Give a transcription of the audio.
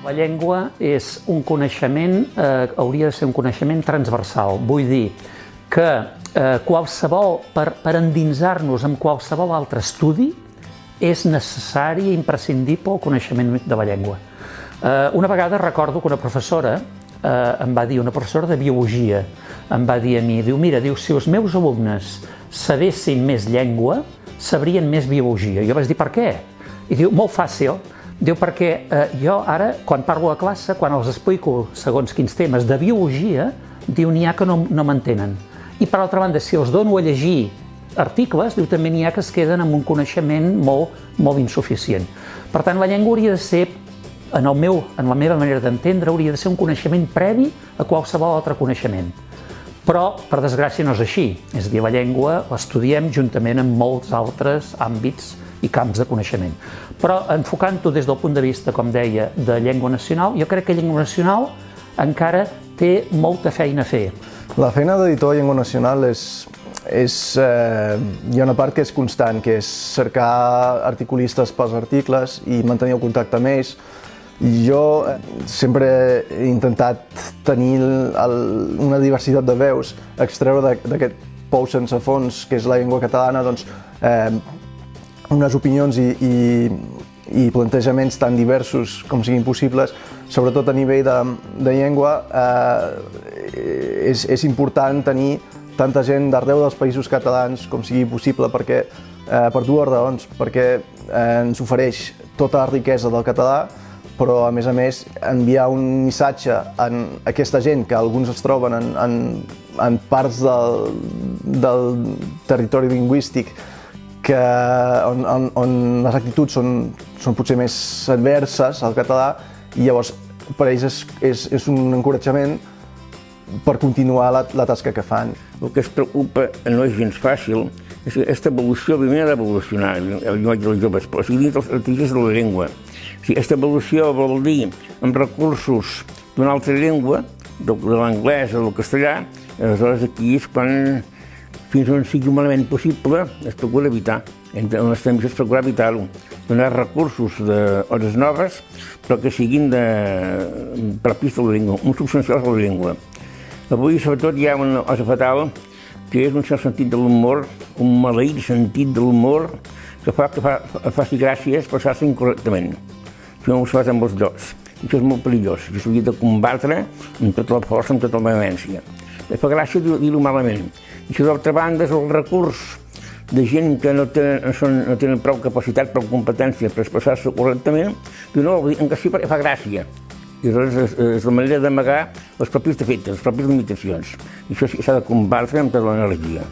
La llengua és un coneixement, hauria de ser un coneixement transversal. Vull dir que per endinsar-nos en qualsevol altre estudi és necessari i imprescindible el coneixement de la llengua. Una vegada recordo que una professora em va dir, una professora de biologia, em va dir a mi, mira, si els meus alumnes sabessin més llengua, sabrien més biologia. Jo vaig dir, per què? I diu, molt fàcil. Diu, perquè jo ara, quan parlo a classe, quan els explico segons quins temes de biologia, diu, n'hi ha que no m'entenen. I per altra banda, si els dono a llegir articles, diu, també n'hi ha que es queden amb un coneixement molt insuficient. Per tant, la llengua hauria de ser, en la meva manera d'entendre, hauria de ser un coneixement previ a qualsevol altre coneixement. Però, per desgràcia, no és així. És a dir, la llengua l'estudiem juntament amb molts altres àmbits i camps de coneixement. Però, enfocant-ho des del punt de vista, com deia, de llengua nacional, jo crec que llengua nacional encara té molta feina a fer. La feina d'editor de llengua nacional hi ha una part que és constant, que és cercar articulistes pels articles i mantenir el contacte amb ells. Jo sempre he intentat tenir una diversitat de veus, extreure d'aquest pou sense fons, que és la llengua catalana, unes opinions i plantejaments tan diversos com siguin possibles, sobretot a nivell de llengua. És important tenir tanta gent d'arreu dels països catalans com sigui possible, per dues raons, perquè ens ofereix tota la riquesa del català, però a més enviar un missatge a aquesta gent, que alguns es troben en parts del territori lingüístic on les actituds són potser més adverses al català, i llavors per ells és un encoratjament per continuar la tasca que fan. El que es preocupa no és gens fàcil, és aquesta evolució, primer d'evolucionar el llenguatge dels joves, però sigui dins els articles de la llengua. Aquesta evolució vol dir amb recursos d'una altra llengua, de l'anglès o del castellà, aleshores aquí és quan, fins on sigui humanament possible, es procura evitar. Entre els temps es procura evitar-ho. Donar recursos d'hores noves, però que siguin propis de la llengua, substancials de la llengua. Avui, sobretot, hi ha una cosa fatal, que és un cert sentit de l'humor, un maleït sentit de l'humor, que fa que faci gràcia expressar-se incorrectament. Això no ho fas amb els dos. Això és molt perillós. Això s'hauria de combatre amb tota la força, amb tota la vehemència. Fa gràcia dir-ho malament. Això, d'altra banda, és el recurs de gent que no tenen prou capacitat, prou competència per expressar-se correctament, i no, en que sí fa gràcia. I aleshores és la manera d'amagar els propis defectes, les pròpies limitacions. I això s'ha de combatre amb tota l'energia.